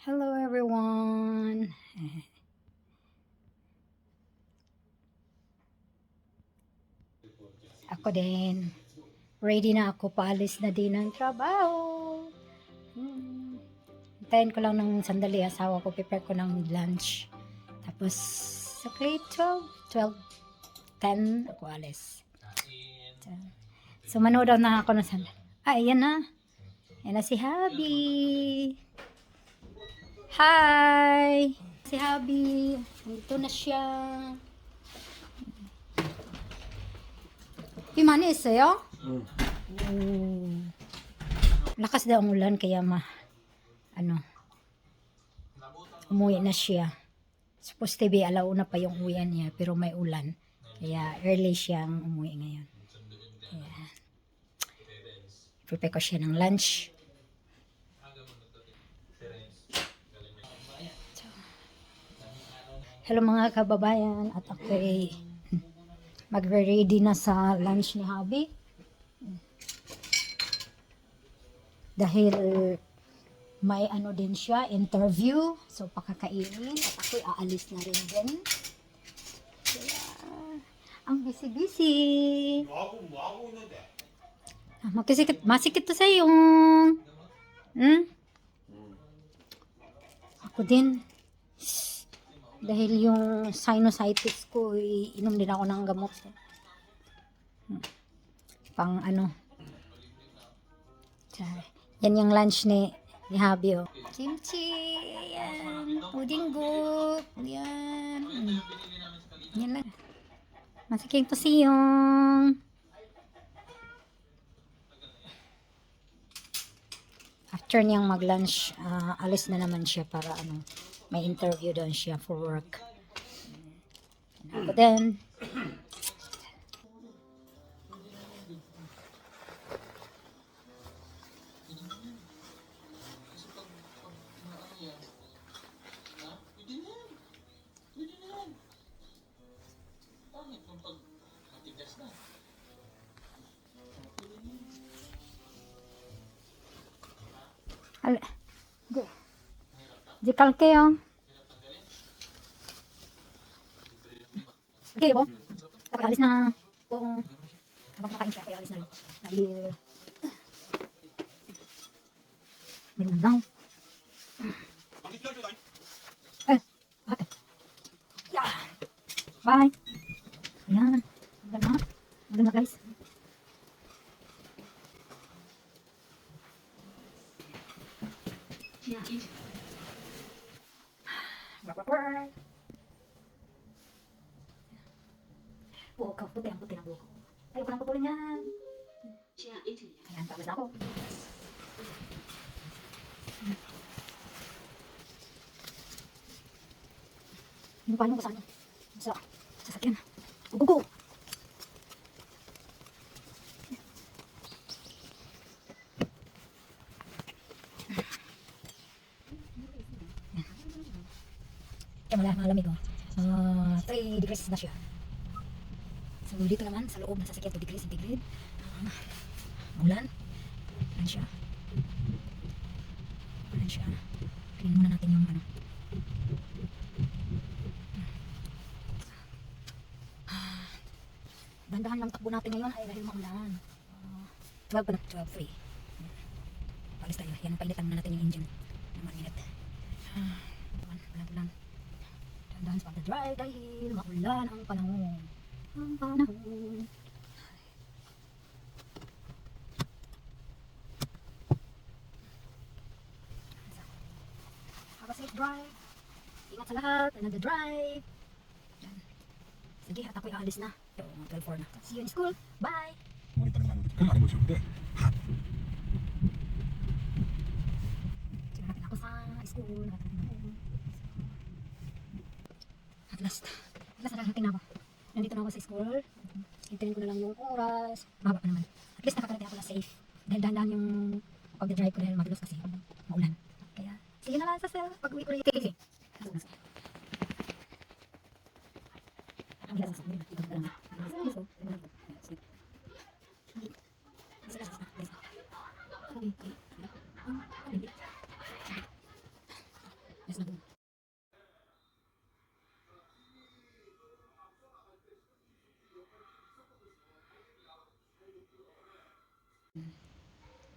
Hello everyone. Ako din. Ready na ako. Paalis na din ng trabaho. Hintayin ko lang ng sandali. Asawa ko. Prepare ko ng lunch. Tapos, okay, 10 ako alis. So, manood na ako ng sandali. Ayan na. Ayan na si Habi. Hi! Si Habi. Nandito na siya. Pimani sa'yo? Lakas daw ang ulan kaya umuwi na siya. Supposed to be alauna pa yung uwian niya pero may ulan. Kaya early siyang umuwi ngayon. Kaya prepare ko siya ng lunch. Hello mga kababayan at ako ay magre-ready na sa lunch ni Habi. Dahil may din siya, interview. So, pakakainin. At ako'y aalis na rin din. Kaya, ang busy-busy. Masikit to sa'yo. Ako din. Dahil yung sinusitis ko, inom din ako ng gamot. Pang Yan yung lunch ni Habi. Kimchi, yan. Pudinggok, yan. Yan lang. Masiking to siyong. After niyang mag-lunch, alis na naman siya para may interview doon siya for work. But then, di kalkeo. Okay, po. Kapag alis na kung kapag makain siya, kaya alis na rin. Dahil may nandang. Bakit? Yeah. Bye. Ayan. Maganda. Maganda guys. Yeah. Buhok ka, puti ang puti ng buhok. Ayoko nang putulin yan. Ayan, tapos na ako. Ano pa yung kasama? Sa sasakyan. Go! Kaya malamig oh. 3 degrees na siya. So dito naman sa loob ng sasakyan 2 degrees centigrade. Ulan. Ulan siya. Clean muna natin yung Dahan-dahan lang takbo natin ngayon ay dahil maulan. 12 pa na, 12:03. Palis tayo. Yan, painitan muna natin yung engine. Mainit. Ulan. Dahan-dahan sa pagdadrive dahil maulan ang panahon. Have a safe drive. Ingat sa lahat. Another drive. Sige, at ako'y aalis na. 12:04 na. See you in school. Bye! Sinanapin ako sa school. At last nakarating na ako. Nandito na ako sa school. Hintayin ko na lang yung oras. Mahaba pa naman. At least nakakarating ako na safe. Dahil dahan-dahan yung pag-drive ko dahil mabilos kasi maulan. Kaya, sige na lang sa pag-uwi ko rin. Sige.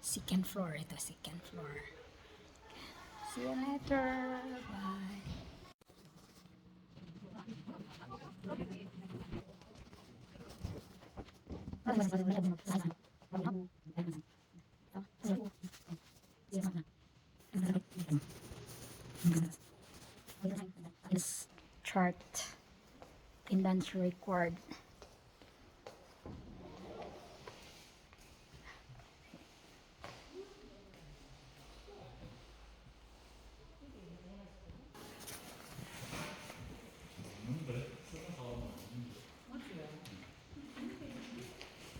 Second floor. Ito, second floor. See you later. Bye. This chart. Attendance record.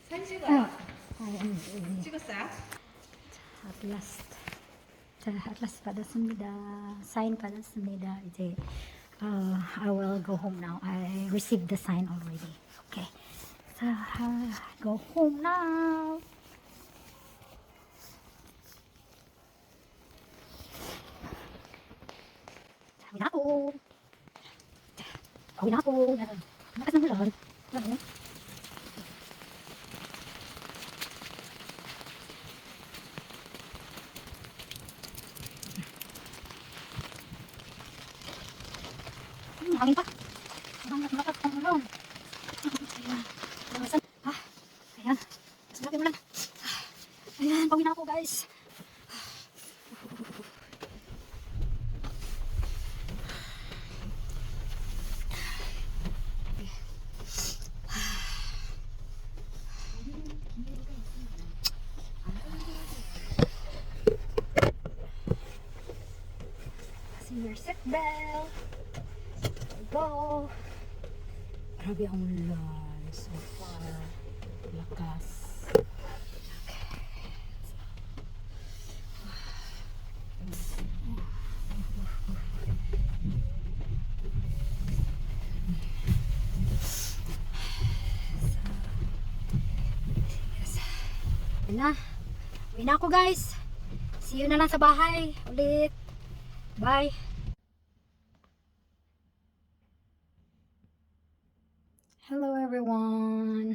사진 아, 찍어요? 찍었어요? at last. 자, at last 받았습니다. Sign 받았습니다. 이제 I will go home now. I received the sign already. Okay. So, go home now. 자, uwi na ako. 자, uwi na ako. Malakas ng ulan. Alam mo? Hangin pa. Hangin at malakas ang ulan. Ayan. Lamasan. Ayan. Mas grabe ulan. Ayan, pauwi na ako guys. Fasten your seatbelt. Go! Grabe ang ulan. So far. Lakas. Uwi na. Uwi na ako guys. See you na lang sa bahay. Ulit. Bye. Hello everyone.